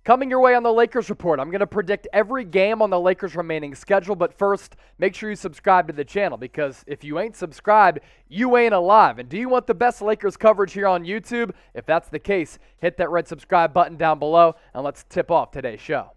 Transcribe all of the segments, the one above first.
Coming your way on the Lakers Report, I'm going to predict every game on the Lakers' remaining schedule, but first, make sure you subscribe to the channel, because if you ain't subscribed, you ain't alive. And do you want the best Lakers coverage here on YouTube? If that's the case, hit that red subscribe button down below, and let's tip off today's show.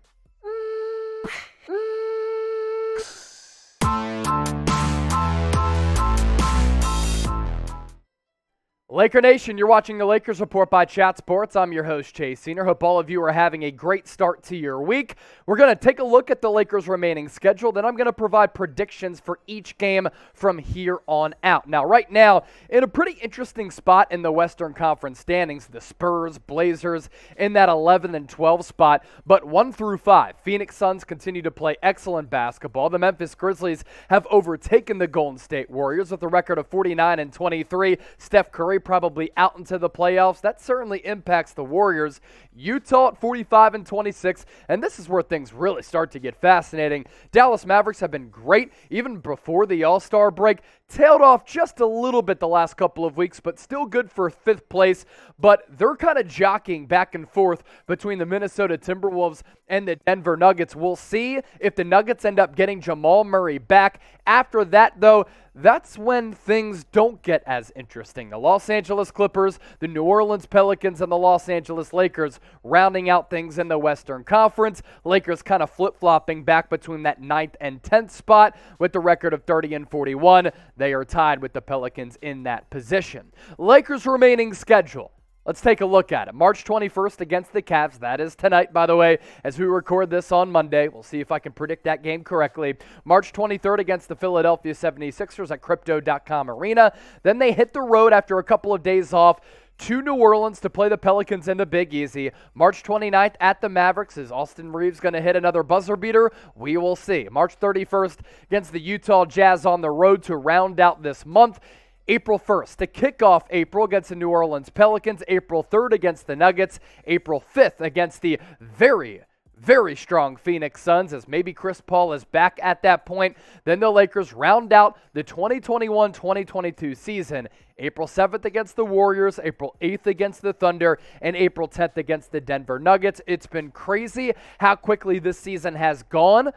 Laker Nation, you're watching the Lakers Report by Chat Sports. I'm your host, Chase Senior. Hope all of you are having a great start to your week. We're going to take a look at the Lakers' remaining schedule, then I'm going to provide predictions for each game from here on out. Now, right now, in a pretty interesting spot in the Western Conference standings, the Spurs, Blazers in that 11 and 12 spot, but 1 through 5. Phoenix Suns continue to play excellent basketball. The Memphis Grizzlies have overtaken the Golden State Warriors with a record of 49 and 23. Steph Curry probably out into the playoffs. That certainly impacts the Warriors. Utah at 45 and 26, and this is where things really start to get fascinating. Dallas Mavericks have been great even before the All-Star break. Tailed off just a little bit the last couple of weeks, but still good for 5th place. But they're kind of jockeying back and forth between the Minnesota Timberwolves and the Denver Nuggets. We'll see if the Nuggets end up getting Jamal Murray back. After that, though, that's when things don't get as interesting. The Los Angeles Clippers, the New Orleans Pelicans, and the Los Angeles Lakers rounding out things in the Western Conference. Lakers kind of flip-flopping back between that 9th and 10th spot with the record of 30 and 41. They are tied with the Pelicans in that position. Lakers' remaining schedule. Let's take a look at it. March 21st against the Cavs. That is tonight, by the way, as we record this on Monday. We'll see if I can predict that game correctly. March 23rd against the Philadelphia 76ers at Crypto.com Arena. Then they hit the road after a couple of days off to New Orleans to play the Pelicans in the Big Easy. March 29th at the Mavericks. Is Austin Reeves going to hit another buzzer beater? We will see. March 31st against the Utah Jazz on the road to round out this month. April 1st to kick off April against the New Orleans Pelicans. April 3rd against the Nuggets. April 5th against the very strong Phoenix Suns, as maybe Chris Paul is back at that point. Then the Lakers round out the 2021-2022 season. April 7th against the Warriors, April 8th against the Thunder, and April 10th against the Denver Nuggets. It's been crazy how quickly this season has gone,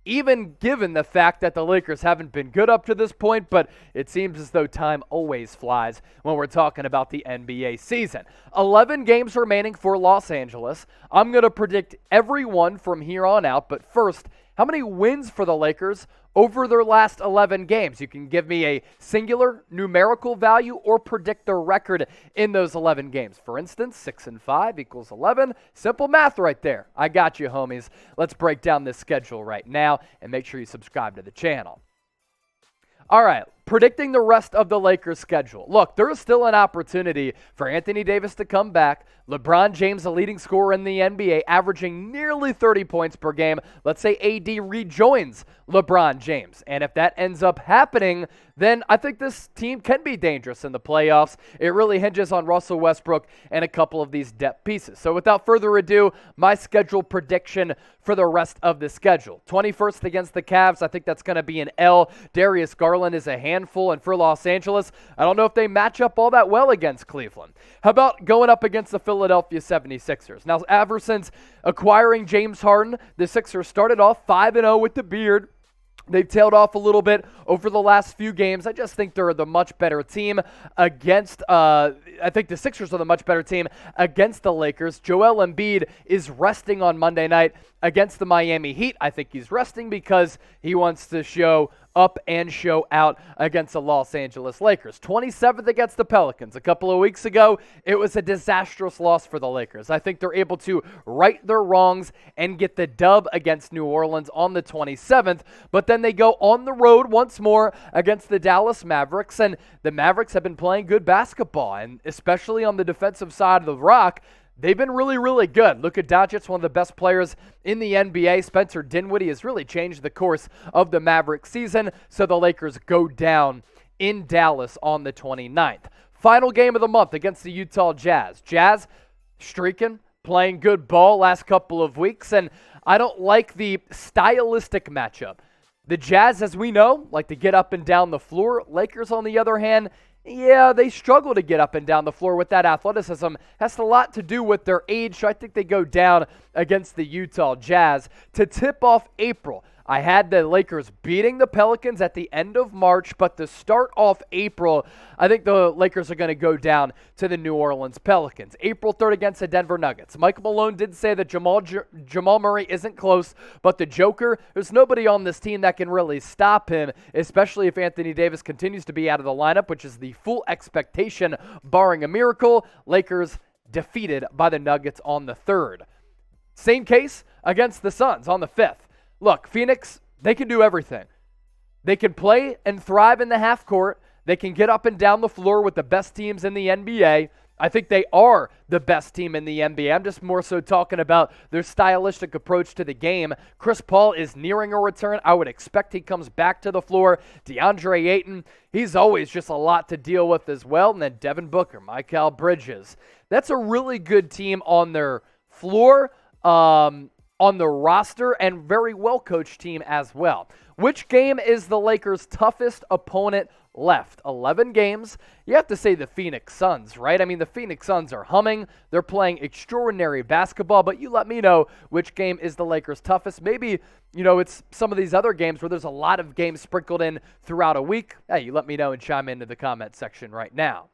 even given the fact that the Lakers haven't been good up to this point, but it seems as though time always flies when we're talking about the NBA season. 11 games remaining for Los Angeles. I'm going to predict every one from here on out, but first, how many wins for the Lakers over their last 11 games? You can give me a singular numerical value or predict the record in those 11 games. For instance, 6 and 5 equals 11. Simple math right there. I got you, homies. Let's break down this schedule right now and make sure you subscribe to the channel. All right, predicting the rest of the Lakers' schedule. Look, there is still an opportunity for Anthony Davis to come back. LeBron James, the leading scorer in the NBA, averaging nearly 30 points per game. Let's say AD rejoins LeBron James. And if that ends up happening, then I think this team can be dangerous in the playoffs. It really hinges on Russell Westbrook and a couple of these depth pieces. So without further ado, my schedule prediction for the rest of the schedule. 21st against the Cavs, I think that's going to be an L. Darius Garland is a handful, and for Los Angeles, I don't know if they match up all that well against Cleveland. How about going up against the Philadelphia 76ers? Now, ever since acquiring James Harden, the Sixers started off 5-0 with the beard. They've tailed off a little bit over the last few games. I just think they're the much better team against, I think the Sixers are the much better team against the Lakers. Joel Embiid is resting on Monday night against the Miami Heat. I think he's resting because he wants to show up and show out against the Los Angeles Lakers. 27th against the Pelicans. A couple of weeks ago, it was a disastrous loss for the Lakers. I think they're able to right their wrongs and get the dub against New Orleans on the 27th, but then they go on the road once more against the Dallas Mavericks, and the Mavericks have been playing good basketball, and especially on the defensive side of the rock, they've been really, really good. Luka Doncic, one of the best players in the NBA. Spencer Dinwiddie has really changed the course of the Mavericks season, so the Lakers go down in Dallas on the 29th. Final game of the month against the Utah Jazz. Jazz streaking, playing good ball last couple of weeks, and I don't like the stylistic matchup. The Jazz, as we know, like to get up and down the floor. Lakers, on the other hand, Yeah, they struggle to get up and down the floor with that athleticism. Has a lot to do with their age, so I think they go down against the Utah Jazz. To tip off April, I had the Lakers beating the Pelicans at the end of March, but to start off April, I think the Lakers are going to go down to the New Orleans Pelicans. April 3rd against the Denver Nuggets. Michael Malone did say that Jamal Murray isn't close, but the Joker, there's nobody on this team that can really stop him, especially if Anthony Davis continues to be out of the lineup, which is the full expectation, barring a miracle. Lakers defeated by the Nuggets on the 3rd. Same case against the Suns on the 5th. Look, Phoenix, they can do everything. They can play and thrive in the half court. They can get up and down the floor with the best teams in the NBA. I think they are the best team in the NBA. I'm just more so talking about their stylistic approach to the game. Chris Paul is nearing a return. I would expect he comes back to the floor. DeAndre Ayton, he's always just a lot to deal with as well. And then Devin Booker, Mikal Bridges. That's a really good team on their floor. On the roster, and very well-coached team as well. Which game is the Lakers' toughest opponent left? 11 games. You have to say the Phoenix Suns, right? I mean, the Phoenix Suns are humming. They're playing extraordinary basketball, but you let me know which game is the Lakers' toughest. Maybe, it's some of these other games where there's a lot of games sprinkled in throughout a week. Hey, you let me know and chime into the comment section right now.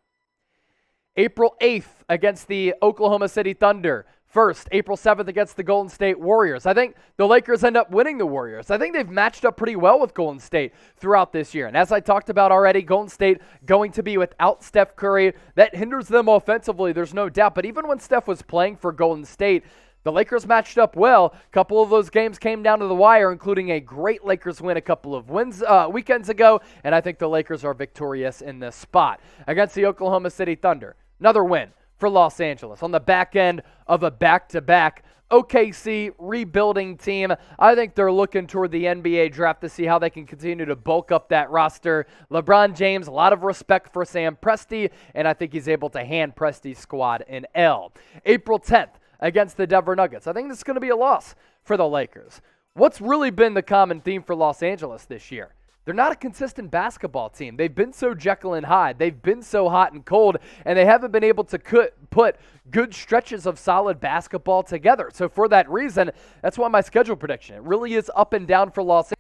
April 8th against the Oklahoma City Thunder. First, April 7th against the Golden State Warriors. I think the Lakers end up winning the Warriors. I think they've matched up pretty well with Golden State throughout this year. And as I talked about already, Golden State going to be without Steph Curry. That hinders them offensively, there's no doubt. But even when Steph was playing for Golden State, the Lakers matched up well. A couple of those games came down to the wire, including a great Lakers win a couple of weekends ago. And I think the Lakers are victorious in this spot. Against the Oklahoma City Thunder, another win for Los Angeles on the back end of a back-to-back. OKC rebuilding team. I think they're looking toward the NBA draft to see how they can continue to bulk up that roster. LeBron James, a lot of respect for Sam Presti, and I think he's able to hand Presti's squad an L. April 10th against the Denver Nuggets. I think this is going to be a loss for the Lakers. What's really been the common theme for Los Angeles this year? They're not a consistent basketball team. They've been so Jekyll and Hyde. They've been so hot and cold, and they haven't been able to put good stretches of solid basketball together. So for that reason, that's why my schedule prediction, it really is up and down for Los Angeles.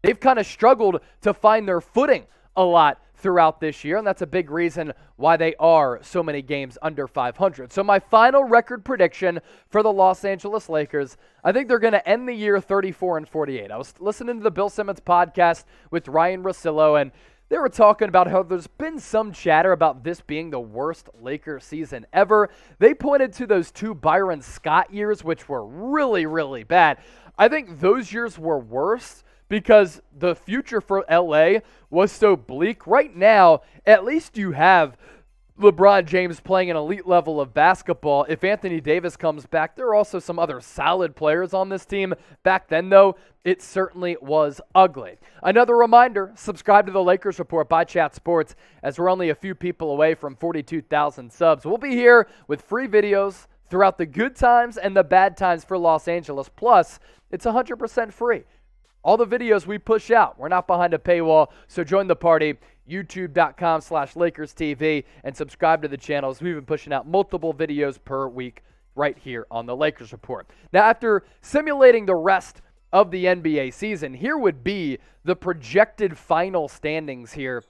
They've kind of struggled to find their footing a lot throughout this year, and that's a big reason why they are so many games under 500. So my final record prediction for the Los Angeles Lakers, I think they're going to end the year 34-48. I was listening to the Bill Simmons podcast with Ryan Russillo, and they were talking about how there's been some chatter about this being the worst Lakers season ever. They pointed to those two Byron Scott years, which were really, really bad. I think those years were worse because the future for LA was so bleak. Right now, at least you have LeBron James playing an elite level of basketball. If Anthony Davis comes back, there are also some other solid players on this team. Back then, though, it certainly was ugly. Another reminder, subscribe to the Lakers Report by Chat Sports, as we're only a few people away from 42,000 subs. We'll be here with free videos throughout the good times and the bad times for Los Angeles. Plus, it's 100% free. All the videos we push out, we're not behind a paywall, so join the party, youtube.com/LakersTV, and subscribe to the channels. We've been pushing out multiple videos per week right here on the Lakers Report. Now, after simulating the rest of the NBA season, here would be the projected final standings here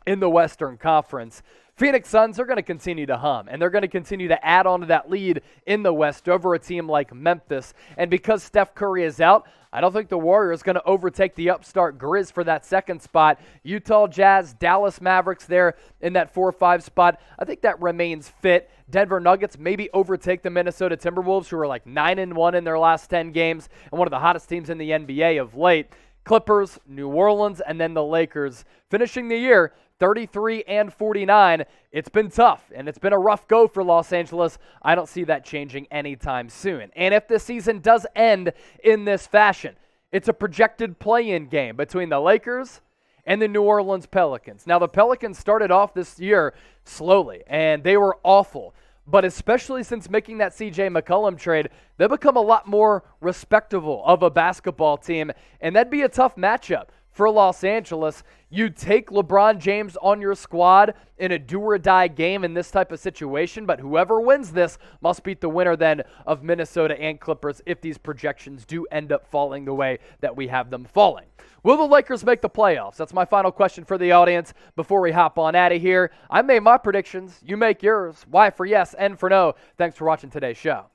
in the Western Conference. Phoenix Suns are going to continue to hum, and they're going to continue to add on to that lead in the West over a team like Memphis. And because Steph Curry is out, I don't think the Warriors are going to overtake the upstart Grizz for that second spot. Utah Jazz, Dallas Mavericks there in that 4-5 spot. I think that remains fit. Denver Nuggets maybe overtake the Minnesota Timberwolves, who are like 9-1 in their last 10 games and one of the hottest teams in the NBA of late. Clippers, New Orleans, and then the Lakers finishing the year 33-49. It's been tough, and it's been a rough go for Los Angeles. I don't see that changing anytime soon. And if the season does end in this fashion, it's a projected play-in game between the Lakers and the New Orleans Pelicans. Now, the Pelicans started off this year slowly, and they were awful. But especially since making that C.J. McCollum trade, they've become a lot more respectable of a basketball team, and that'd be a tough matchup for Los Angeles. You take LeBron James on your squad in a do-or-die game in this type of situation, but whoever wins this must beat the winner then of Minnesota and Clippers if these projections do end up falling the way that we have them falling. Will the Lakers make the playoffs? That's my final question for the audience before we hop on out of here. I made my predictions. You make yours. Y for yes, N for no. Thanks for watching today's show.